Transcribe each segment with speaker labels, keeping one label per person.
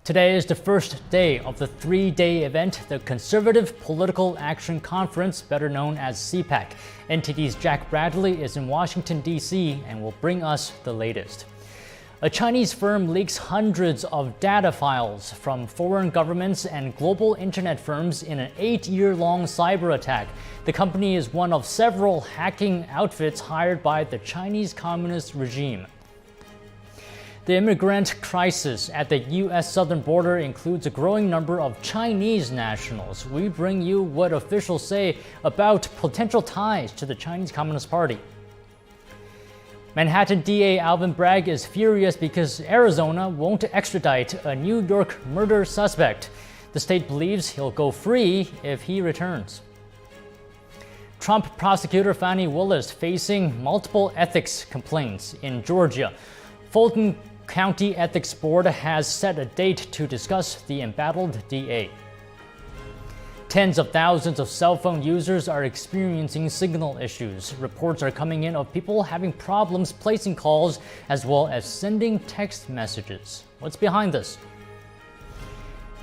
Speaker 1: Today is the first day of the three-day event, the Conservative Political Action Conference, better known as CPAC. NTD's Jack Bradley is in Washington, D.C. and will bring us the latest. A Chinese firm leaks hundreds of data files from foreign governments and global internet firms in an 8-year-long cyber attack. The company is one of several hacking outfits hired by the Chinese Communist regime. The immigrant crisis at the U.S. southern border includes a growing number of Chinese nationals. We bring you what officials say about potential ties to the Chinese Communist Party. Manhattan DA Alvin Bragg is furious because Arizona won't extradite a New York murder suspect. The state believes he'll go free if he returns. Trump prosecutor Fani Willis facing multiple ethics complaints in Georgia. Fulton County Ethics Board has set a date to discuss the embattled DA. Tens of thousands of cell phone users are experiencing signal issues. Reports are coming in of people having problems placing calls as well as sending text messages. What's behind this?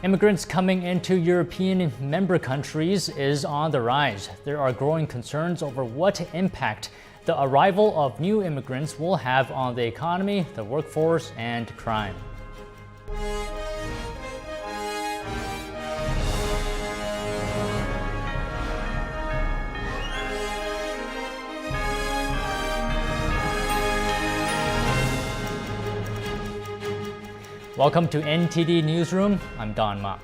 Speaker 1: Immigrants coming into European member countries is on the rise. There are growing concerns over what impact the arrival of new immigrants will have on the economy, the workforce, and crime. Welcome to NTD Newsroom. I'm Don Ma.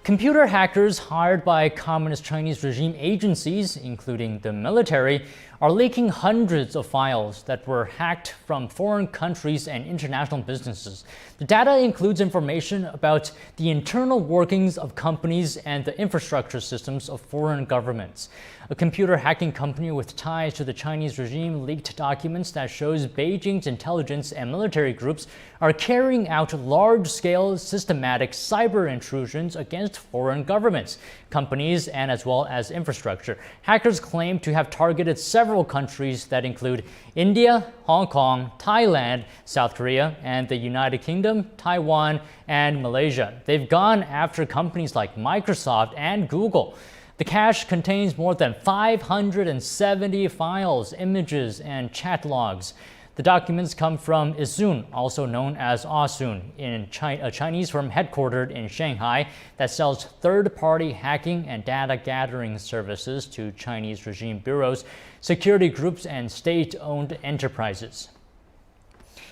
Speaker 1: Computer hackers hired by Communist Chinese regime agencies, including the military, are leaking hundreds of files that were hacked from foreign countries and international businesses. The data includes information about the internal workings of companies and the infrastructure systems of foreign governments. A computer hacking company with ties to the Chinese regime leaked documents that shows Beijing's intelligence and military groups are carrying out large-scale systematic cyber intrusions against foreign governments, companies, and as well as infrastructure. Hackers claim to have targeted several countries that include India, Hong Kong, Thailand, South Korea, and the United Kingdom, Taiwan, and Malaysia. They've gone after companies like Microsoft and Google. The cache contains more than 570 files, images, and chat logs. The documents come from Isun, also known as Asun, a Chinese firm headquartered in Shanghai that sells third-party hacking and data gathering services to Chinese regime bureaus, security groups, and state-owned enterprises.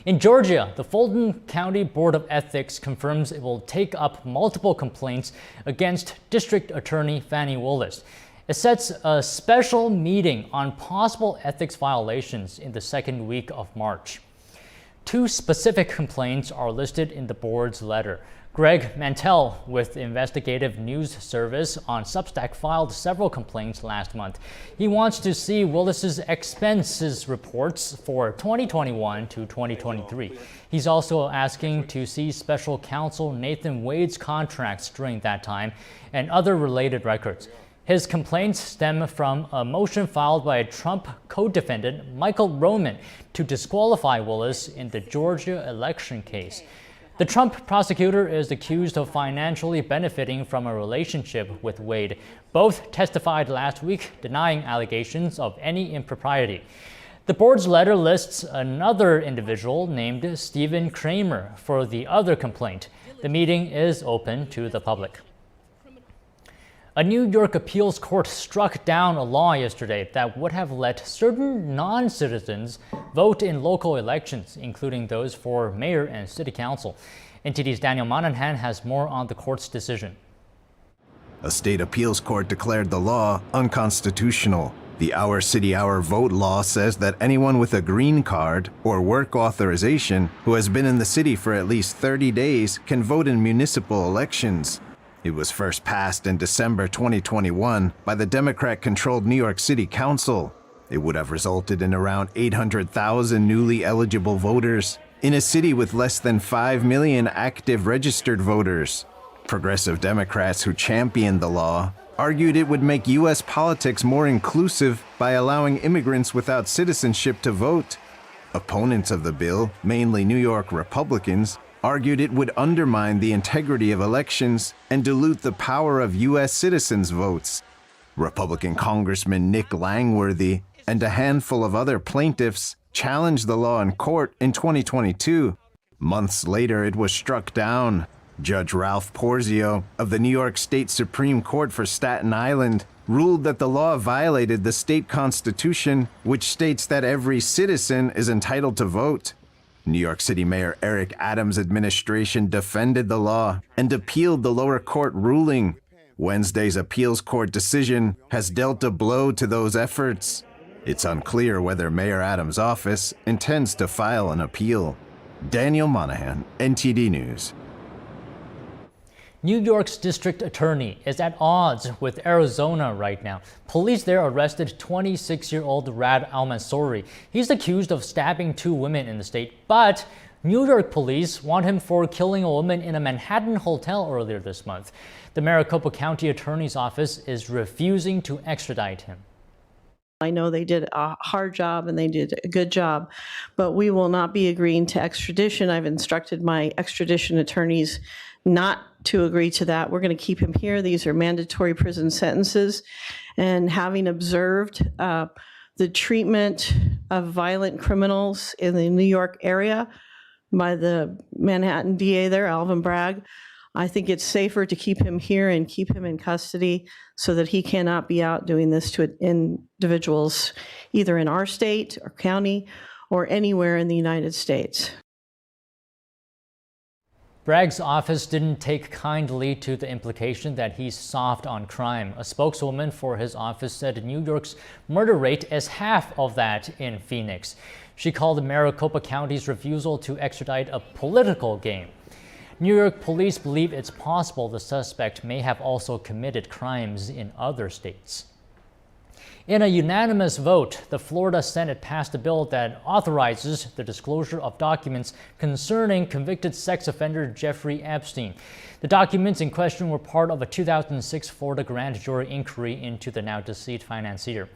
Speaker 1: In Georgia, the Fulton County Board of Ethics confirms it will take up multiple complaints against District Attorney Fani Willis. It sets a special meeting on possible ethics violations in the second week of March. 2 specific complaints are listed in the board's letter. Greg Mantell with Investigative News Service on Substack filed several complaints last month. He wants to see Willis's expenses reports for 2021 to 2023. He's also asking to see special counsel Nathan Wade's contracts during that time and other related records. His complaints stem from a motion filed by a Trump co-defendant, Michael Roman, to disqualify Willis in the Georgia election case. The Trump prosecutor is accused of financially benefiting from a relationship with Wade. Both testified last week, denying allegations of any impropriety. The board's letter lists another individual named Stephen Kramer for the other complaint. The meeting is open to the public. A New York appeals court struck down a law yesterday that would have let certain non-citizens vote in local elections, including those for mayor and city council. NTD's Daniel Monahan has more on the court's decision.
Speaker 2: A state appeals court declared the law unconstitutional. The Our City Our Vote law says that anyone with a green card or work authorization who has been in the city for at least 30 days can vote in municipal elections. It was first passed in December 2021 by the Democrat-controlled New York City Council. It would have resulted in around 800,000 newly eligible voters in a city with less than 5 million active registered voters. Progressive Democrats who championed the law argued it would make U.S. politics more inclusive by allowing immigrants without citizenship to vote. Opponents of the bill, mainly New York Republicans, argued it would undermine the integrity of elections and dilute the power of U.S. citizens' votes. Republican Congressman Nick Langworthy and a handful of other plaintiffs challenged the law in court in 2022. Months later, it was struck down. Judge Ralph Porzio of the New York State Supreme Court for Staten Island ruled that the law violated the state constitution, which states that every citizen is entitled to vote. New York City Mayor Eric Adams' administration defended the law and appealed the lower court ruling. Wednesday's appeals court decision has dealt a blow to those efforts. It's unclear whether Mayor Adams' office intends to file an appeal. Daniel Monahan, NTD News.
Speaker 1: New York's district attorney is at odds with Arizona right now. Police there arrested 26-year-old Rad Al-Mansouri. He's accused of stabbing 2 women in the state, but New York police want him for killing a woman in a Manhattan hotel earlier this month. The Maricopa County Attorney's Office is refusing to extradite him.
Speaker 3: I know they did a hard job and they did a good job, but we will not be agreeing to extradition. I've instructed my extradition attorneys not to agree to that. We're going to keep him here. These are mandatory prison sentences. And having observed the treatment of violent criminals in the New York area by the Manhattan DA there, Alvin Bragg, I think it's safer to keep him here and keep him in custody so that he cannot be out doing this to individuals either in our state or county or anywhere in the United States.
Speaker 1: Bragg's office didn't take kindly to the implication that he's soft on crime. A spokeswoman for his office said New York's murder rate is half of that in Phoenix. She called Maricopa County's refusal to extradite a political game. New York police believe it's possible the suspect may have also committed crimes in other states. In a unanimous vote, the Florida Senate passed a bill that authorizes the disclosure of documents concerning convicted sex offender Jeffrey Epstein. The documents in question were part of a 2006 Florida grand jury inquiry into the now-deceased financier.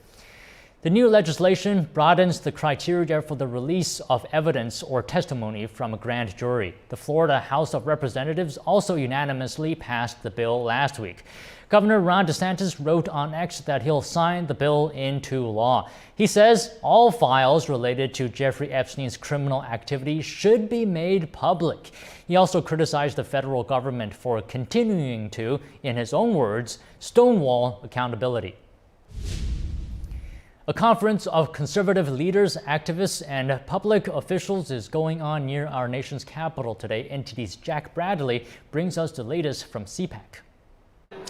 Speaker 1: The new legislation broadens the criteria for the release of evidence or testimony from a grand jury. The Florida House of Representatives also unanimously passed the bill last week. Governor Ron DeSantis wrote on X that he'll sign the bill into law. He says all files related to Jeffrey Epstein's criminal activity should be made public. He also criticized the federal government for continuing to, in his own words, stonewall accountability. A conference of conservative leaders, activists, and public officials is going on near our nation's capital today. NTD's Jack Bradley brings us the latest from CPAC.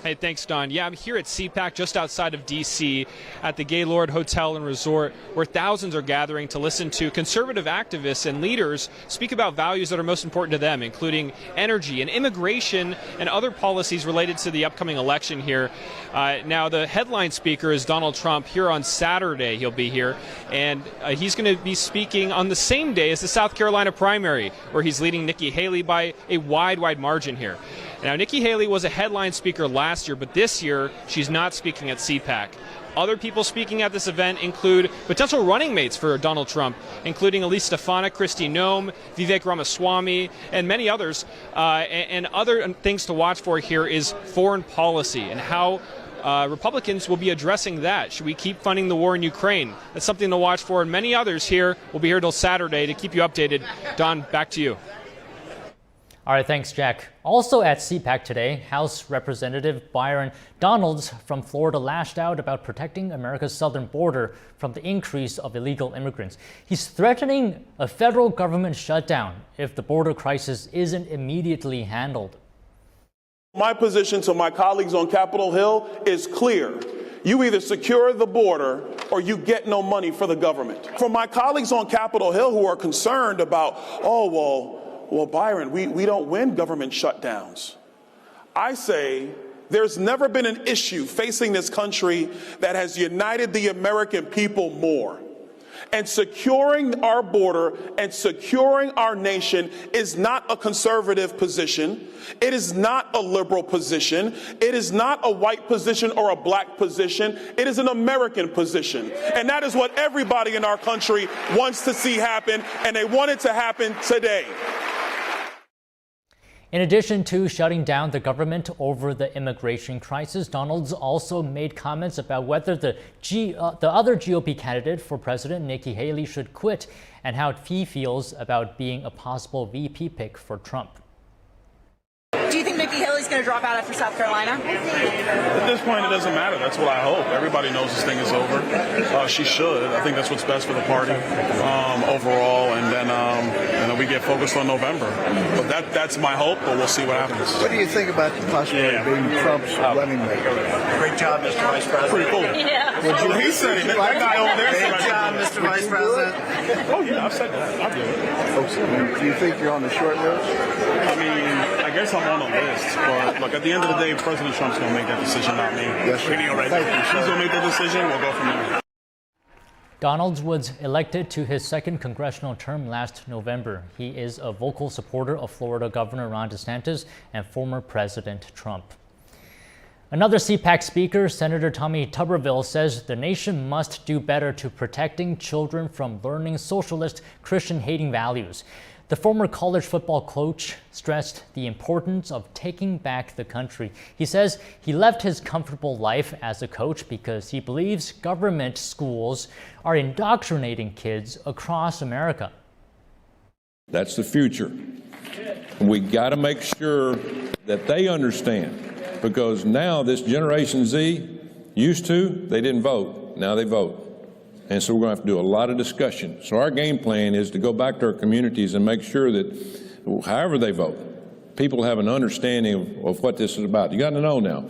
Speaker 4: Hey, thanks, Don. Yeah, I'm here at CPAC just outside of D.C. at the Gaylord Hotel and Resort, where thousands are gathering to listen to conservative activists and leaders speak about values that are most important to them, including energy and immigration and other policies related to the upcoming election here. Now, the headline speaker is Donald Trump. Here on Saturday, he'll be here, and he's going to be speaking on the same day as the South Carolina primary, where he's leading Nikki Haley by a wide margin here. Now, Nikki Haley was a headline speaker last year, but this year she's not speaking at CPAC. Other people speaking at this event include potential running mates for Donald Trump, including Elise Stefanik, Kristi Noem, Vivek Ramaswamy, and many others. And other things to watch for here is foreign policy and how Republicans will be addressing that. Should we keep funding the war in Ukraine? That's something to watch for, and many others here will be here till Saturday to keep you updated. Don, back to you.
Speaker 1: All right, thanks, Jack. Also at CPAC today, House Representative Byron Donalds from Florida lashed out about protecting America's southern border from the increase of illegal immigrants. He's threatening a federal government shutdown if the border crisis isn't immediately handled.
Speaker 5: My position to my colleagues on Capitol Hill is clear. You either secure the border or you get no money for the government. For my colleagues on Capitol Hill who are concerned about, well, Byron, we don't win government shutdowns. I say there's never been an issue facing this country that has united the American people more. And securing our border and securing our nation is not a conservative position. It is not a liberal position. It is not a white position or a black position. It is an American position. And that is what everybody in our country wants to see happen, and they want it to happen today.
Speaker 1: In addition to shutting down the government over the immigration crisis, Donald's also made comments about whether the other GOP candidate for president, Nikki Haley, should quit and how he feels about being a possible VP pick for Trump.
Speaker 6: Do you think Nikki Haley's going to drop out after South Carolina?
Speaker 5: At this point, it doesn't matter. That's what I hope. Everybody knows this thing is over. She should. I think that's what's best for the party overall, and then we get focused on November. But that's my hope, but we'll see what happens.
Speaker 7: What do you think about the possibility of being Trump's running mate?
Speaker 8: Great job, Mr. Vice President.
Speaker 5: Pretty cool.
Speaker 6: Yeah.
Speaker 5: He said it. That guy over there said
Speaker 8: Great job, Mr. Vice President.
Speaker 5: Oh, yeah, I've said that. I'll do it.
Speaker 7: Do you think you're on the short list?
Speaker 5: I mean, I guess I'm on the list, but look, at the end of the day, President Trump's going to make that decision, not me.
Speaker 7: Yes, sir.
Speaker 5: If she's going to make the decision, we'll go from there.
Speaker 1: Donald was elected to his second congressional term last November. He is a vocal supporter of Florida Governor Ron DeSantis and former President Trump. Another CPAC speaker, Senator Tommy Tuberville, says the nation must do better to protecting children from learning socialist, Christian-hating values. The former college football coach stressed the importance of taking back the country. He says he left his comfortable life as a coach because he believes government schools are indoctrinating kids across America.
Speaker 9: That's the future. We got to make sure that they understand, because now this Generation Z they didn't vote. Now they vote. And so we're going to have to do a lot of discussion. So our game plan is to go back to our communities and make sure that however they vote, people have an understanding of what this is about. You got to know now,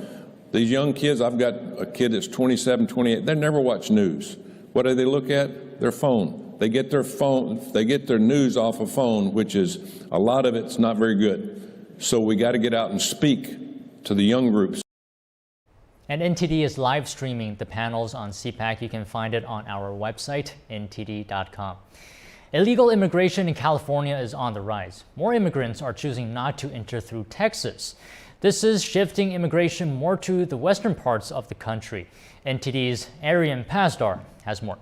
Speaker 9: these young kids, I've got a kid that's 27, 28, they never watch news. What do they look at? Their phone. They get their news off a phone, which is, a lot of it's not very good. So we got to get out and speak to the young groups.
Speaker 1: And NTD is live streaming the panels on CPAC. You can find it on our website, ntd.com. Illegal immigration in California is on the rise. More immigrants are choosing not to enter through Texas. This is shifting immigration more to the western parts of the country. NTD's Arian Pasdar has more.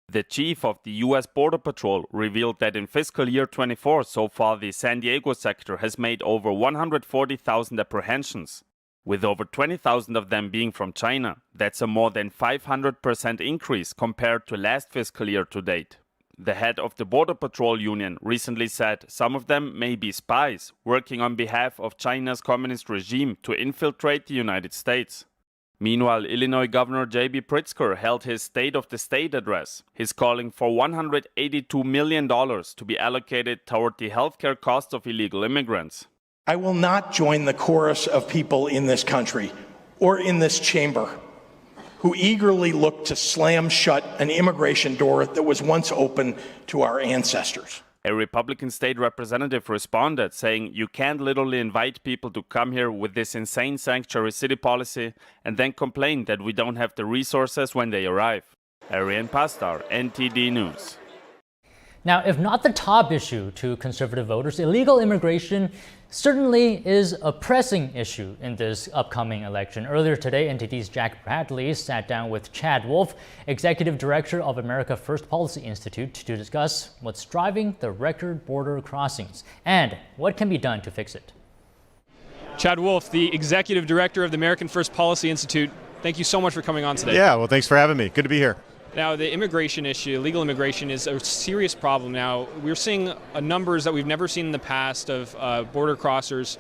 Speaker 10: The chief of the U.S. Border Patrol revealed that in fiscal year 24 so far, the San Diego sector has made over 140,000 apprehensions, with over 20,000 of them being from China. That's a more than 500% increase compared to last fiscal year to date. The head of the Border Patrol Union recently said some of them may be spies working on behalf of China's communist regime to infiltrate the United States. Meanwhile, Illinois Governor J.B. Pritzker held his State of the State address. He's calling for $182 million to be allocated toward the healthcare costs of illegal immigrants.
Speaker 11: I will not join the chorus of people in this country or in this chamber who eagerly look to slam shut an immigration door that was once open to our ancestors.
Speaker 10: A Republican state representative responded, saying you can't literally invite people to come here with this insane sanctuary city policy and then complain that we don't have the resources when they arrive. Arian Pasdar, NTD News.
Speaker 1: Now, if not the top issue to conservative voters, illegal immigration certainly is a pressing issue in this upcoming election. Earlier today, NTD's Jack Bradley sat down with Chad Wolf, Executive Director of America First Policy Institute, to discuss what's driving the record border crossings and what can be done to fix it.
Speaker 4: Chad Wolf, the Executive Director of the American First Policy Institute, thank you so much for coming on today.
Speaker 12: Yeah, well, thanks for having me. Good to be here.
Speaker 4: Now, the immigration issue, illegal immigration, is a serious problem now. We're seeing numbers that we've never seen in the past of border crossers.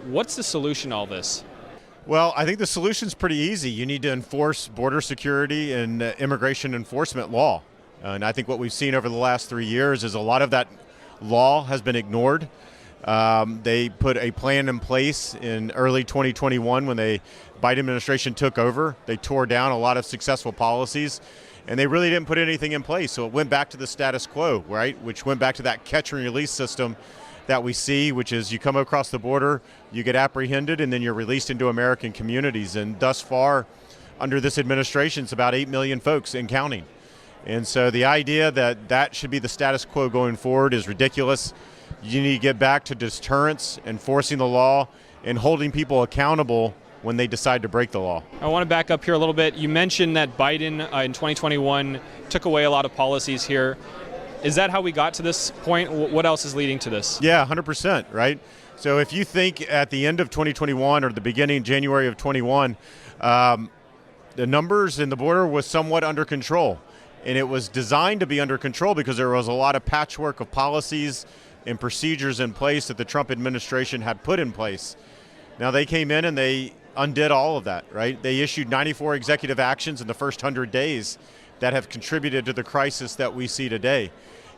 Speaker 4: What's the solution to all this?
Speaker 12: Well, I think the solution's pretty easy. You need to enforce border security and immigration enforcement law. And I think what we've seen over the last 3 years is a lot of that law has been ignored. They put a plan in place in early 2021 when the Biden administration took over. They tore down a lot of successful policies, and they really didn't put anything in place. So it went back to the status quo, right? Which went back to that catch and release system that we see, which is you come across the border, you get apprehended, and then you're released into American communities. And thus far, under this administration, it's about 8 million folks and counting. And so the idea that that should be the status quo going forward is ridiculous. You need to get back to deterrence, enforcing the law, and holding people accountable when they decide to break the law.
Speaker 4: I want to back up here a little bit. You mentioned that Biden in 2021 took away a lot of policies here. Is that how we got to this point? What else is leading to this?
Speaker 12: Yeah, 100%, right? So if you think at the end of 2021 or the beginning, January of 21, the numbers in the border was somewhat under control. And it was designed to be under control because there was a lot of patchwork of policies and procedures in place that the Trump administration had put in place. Now they came in and they undid all of that, right? They issued 94 executive actions in the first 100 days that have contributed to the crisis that we see today.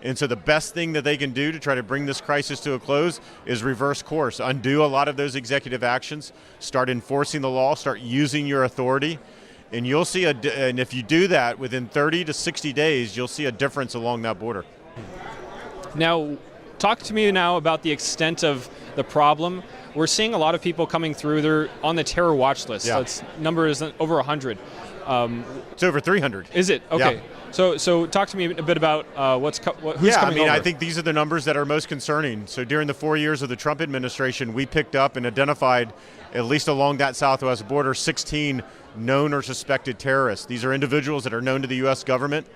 Speaker 12: And so the best thing that they can do to try to bring this crisis to a close is reverse course, undo a lot of those executive actions, start enforcing the law, start using your authority. And you'll see, and if you do that within 30 to 60 days, you'll see a difference along that border.
Speaker 4: Now, talk to me now about the extent of the problem. We're seeing a lot of people coming through. They're on the terror watch list.
Speaker 12: Yeah.
Speaker 4: That number is over 100.
Speaker 12: It's over 300.
Speaker 4: Is it? Okay.
Speaker 12: Yeah.
Speaker 4: So talk to me a bit about who's coming over.
Speaker 12: I think these are the numbers that are most concerning. So during the 4 years of the Trump administration, we picked up and identified, at least along that southwest border, 16 known or suspected terrorists. These are individuals that are known to the U.S. government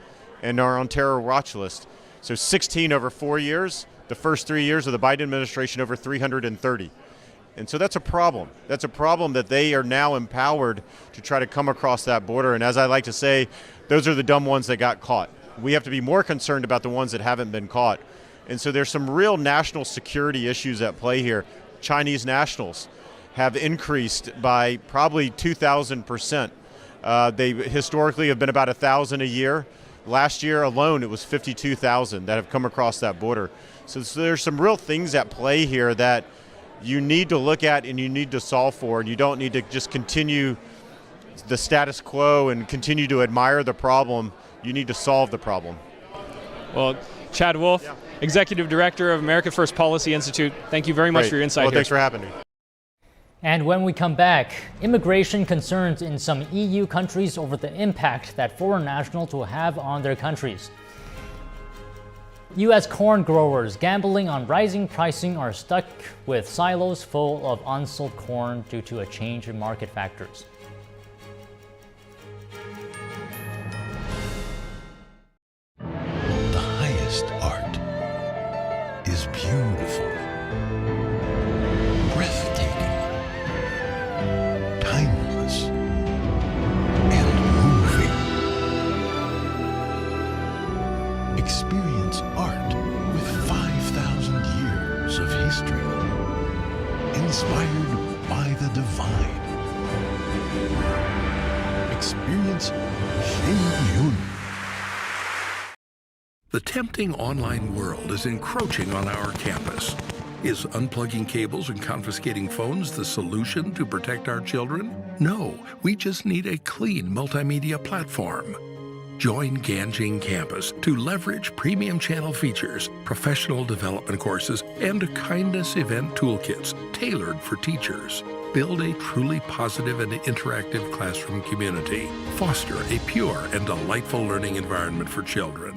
Speaker 12: and are on terror watch list. So 16 over 4 years. The first 3 years of the Biden administration, over 330. And so that's a problem. That's a problem that they are now empowered to try to come across that border. And as I like to say, those are the dumb ones that got caught. We have to be more concerned about the ones that haven't been caught. And so there's some real national security issues at play here. Chinese nationals have increased by probably 2,000%. They historically have been about 1,000 a year. Last year alone, it was 52,000 that have come across that border. So there's some real things at play here that you need to look at and you need to solve for, and you don't need to just continue the status quo and continue to admire the problem. You need to solve the problem.
Speaker 4: Well, Chad Wolf, Executive Director of America First Policy Institute, thank you very much for your insight here.
Speaker 12: Thanks for having me.
Speaker 1: And when we come back, immigration concerns in some EU countries over the impact that foreign nationals will have on their countries. U.S. corn growers gambling on rising pricing are stuck with silos full of unsold corn due to a change in market factors.
Speaker 13: The highest art is beautiful, breathtaking, timeless, and moving. Experience art with 5,000 years of history, inspired by the divine. Experience Shen Yun.
Speaker 14: The tempting online world is encroaching on our campus. Is unplugging cables and confiscating phones the solution to protect our children? No, we just need a clean multimedia platform. Join Ganjing Campus to leverage premium channel features, professional development courses, and kindness event toolkits tailored for teachers. Build a truly positive and interactive classroom community. Foster a pure and delightful learning environment for children.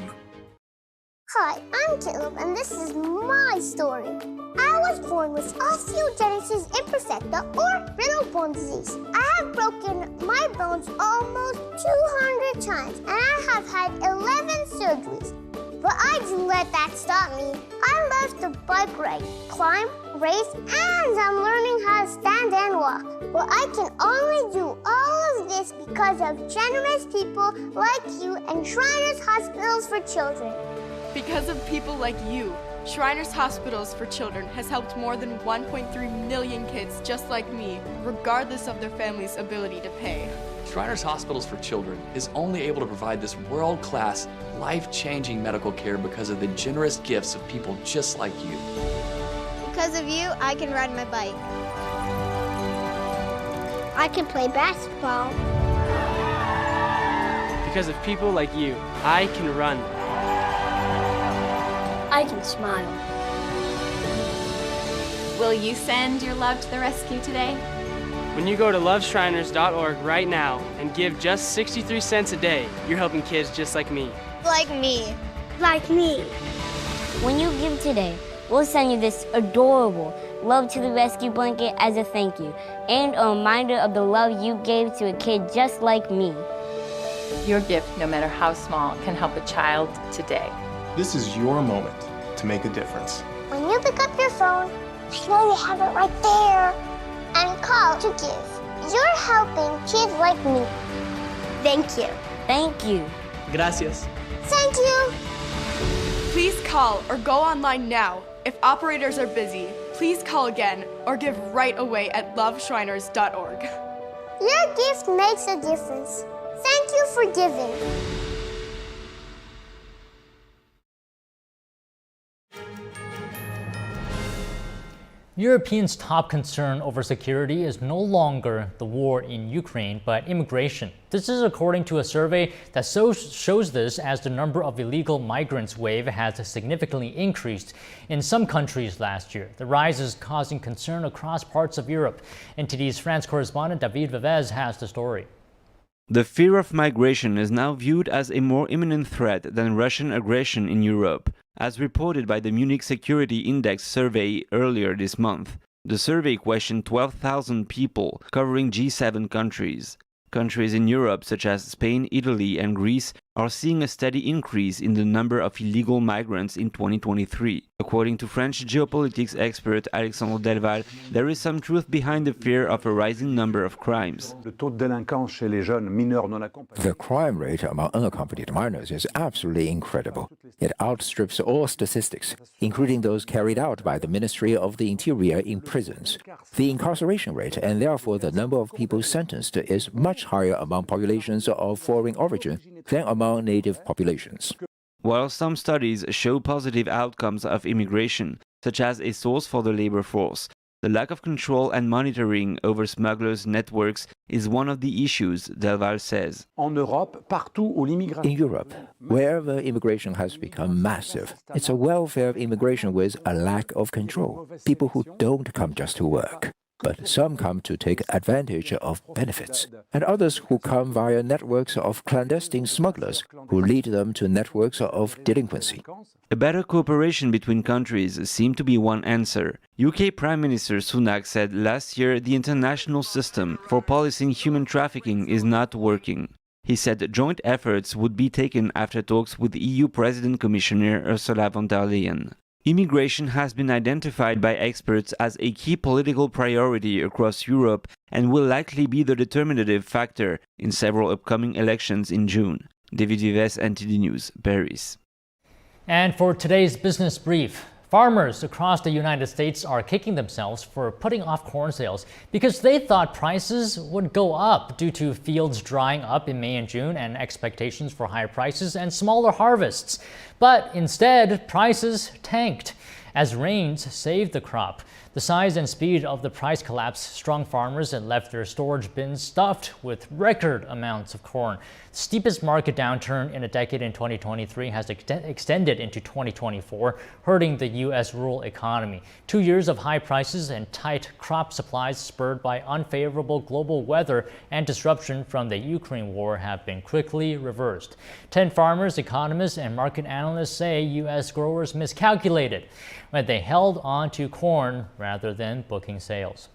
Speaker 15: Hi, I'm Caleb, and this is my story. I was born with osteogenesis imperfecta, or brittle bone disease. I have broken my bones almost 200 times, and I have had 11 surgeries. But I didn't let that stop me. I love to bike ride, climb, race, and I'm learning how to stand and walk. But I can only do all of this because of generous people like you and Shriners Hospitals for Children.
Speaker 16: Because of people like you, Shriners Hospitals for Children has helped more than 1.3 million kids just like me, regardless of their family's ability to pay.
Speaker 17: Shriners Hospitals for Children is only able to provide this world-class, life-changing medical care because of the generous gifts of people just like you.
Speaker 15: Because of you, I can ride my bike. I can play basketball.
Speaker 18: Because of people like you, I can run.
Speaker 15: I can smile.
Speaker 19: Will you send your love to the rescue today?
Speaker 18: When you go to loveshriners.org right now and give just 63 cents a day, you're helping kids just like me.
Speaker 15: Like me.
Speaker 20: Like me. When you give today, we'll send you this adorable Love to the Rescue blanket as a thank you and a reminder of the love you gave to a kid just like me.
Speaker 21: Your gift, no matter how small, can help a child today. This is your moment to make a difference.
Speaker 15: When you pick up your phone, I know you have it right there, and call to give. You're helping kids like me. Thank you.
Speaker 20: Thank you.
Speaker 18: Gracias.
Speaker 15: Thank you.
Speaker 16: Please call or go online now. If operators are busy, please call again or give right away at loveshriners.org.
Speaker 15: Your gift makes a difference. Thank you for giving.
Speaker 1: Europeans' top concern over security is no longer the war in Ukraine, but immigration. This is according to a survey that shows this as the number of illegal migrants wave has significantly increased in some countries last year. The rise is causing concern across parts of Europe. NTD's France correspondent David Vivez has the story.
Speaker 22: The fear of migration is now viewed as a more imminent threat than Russian aggression in Europe, as reported by the Munich Security Index survey earlier this month. The survey questioned 12,000 people, covering G7 countries. Countries in Europe, such as Spain, Italy, and Greece, are seeing a steady increase in the number of illegal migrants in 2023. According to French geopolitics expert Alexandre Delval, there is some truth behind the fear of a rising number of crimes.
Speaker 23: The crime rate among unaccompanied minors is absolutely incredible. It outstrips all statistics, including those carried out by the Ministry of the Interior in prisons. The incarceration rate, and therefore the number of people sentenced, is much higher among populations of foreign origin than among native populations.
Speaker 22: While some studies show positive outcomes of immigration, such as a source for the labor force, the lack of control and monitoring over smugglers' networks is one of the issues, Delval says.
Speaker 23: In Europe, wherever immigration has become massive, it's a welfare of immigration with a lack of control. People who don't come just to work, but some come to take advantage of benefits, and others who come via networks of clandestine smugglers who lead them to networks of delinquency.
Speaker 22: A better cooperation between countries seemed to be one answer. UK Prime Minister Sunak said last year the international system for policing human trafficking is not working. He said joint efforts would be taken after talks with EU President Commissioner Ursula von der Leyen. Immigration has been identified by experts as a key political priority across Europe and will likely be the determinative factor in several upcoming elections in June. David Vives, NTD News, Paris.
Speaker 1: And for today's business brief, farmers across the United States are kicking themselves for putting off corn sales because they thought prices would go up due to fields drying up in May and June and expectations for higher prices and smaller harvests. But instead, prices tanked as rains saved the crop. The size and speed of the price collapse strung farmers and left their storage bins stuffed with record amounts of corn. The steepest market downturn in a decade in 2023 has extended into 2024, hurting the U.S. rural economy. 2 years of high prices and tight crop supplies spurred by unfavorable global weather and disruption from the Ukraine war have been quickly reversed. 10 farmers, economists, and market analysts say U.S. growers miscalculated when they held on to corn rather than booking sales.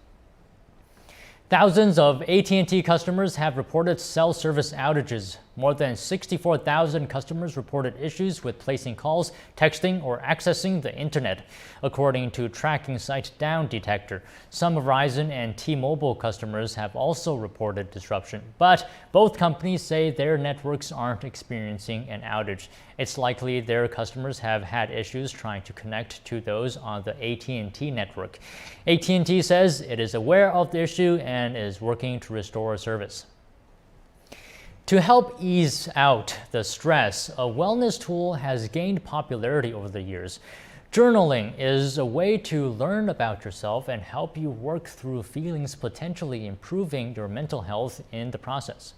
Speaker 1: Thousands of AT&T customers have reported cell service outages. More than 64,000 customers reported issues with placing calls, texting, or accessing the internet, according to tracking site Down Detector. Some Verizon and T-Mobile customers have also reported disruption, but both companies say their networks aren't experiencing an outage. It's likely their customers have had issues trying to connect to those on the AT&T network. AT&T says it is aware of the issue and is working to restore service. To help ease out the stress, a wellness tool has gained popularity over the years. Journaling is a way to learn about yourself and help you work through feelings, potentially improving your mental health in the process.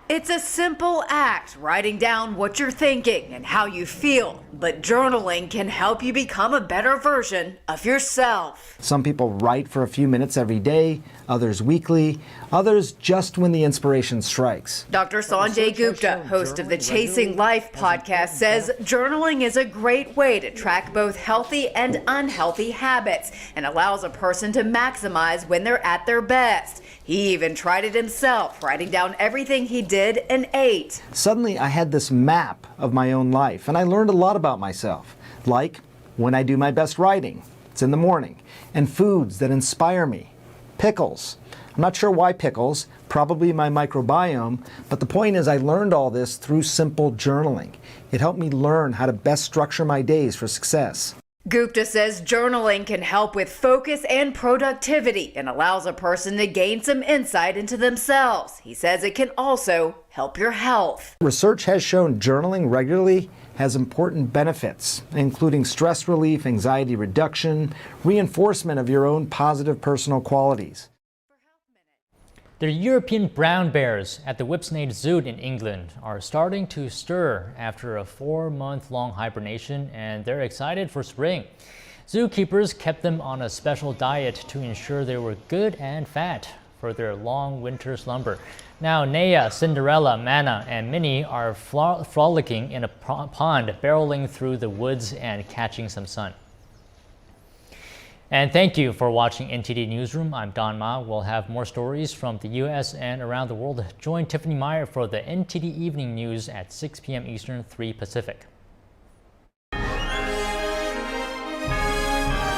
Speaker 24: It's a simple act, writing down what you're thinking and how you feel, but journaling can help you become a better version of yourself.
Speaker 25: Some people write for a few minutes every day, others weekly, others just when the inspiration strikes.
Speaker 24: Dr. Sanjay Gupta, host of the Chasing Life podcast, says journaling is a great way to track both healthy and unhealthy habits and allows a person to maximize when they're at their best. He even tried it himself, writing down everything he did did and ate.
Speaker 25: Suddenly, I had this map of my own life, and I learned a lot about myself, like when I do my best writing, it's in the morning, and foods that inspire me, pickles. I'm not sure why pickles, probably my microbiome, but the point is I learned all this through simple journaling. It helped me learn how to best structure my days for success.
Speaker 24: Gupta says journaling can help with focus and productivity and allows a person to gain some insight into themselves. He says it can also help your health.
Speaker 25: Research has shown journaling regularly has important benefits, including stress relief, anxiety reduction, reinforcement of your own positive personal qualities.
Speaker 1: The European brown bears at the Whipsnade Zoo in England are starting to stir after a 4-month-long hibernation, and they're excited for spring. Zookeepers kept them on a special diet to ensure they were good and fat for their long winter slumber. Now Naya, Cinderella, Manna, and Minnie are frolicking in a pond, barreling through the woods and catching some sun. And thank you for watching NTD Newsroom. I'm Don Ma. We'll have more stories from the U.S. and around the world. Join Tiffany Meyer for the NTD Evening News at 6 p.m. Eastern, 3 Pacific.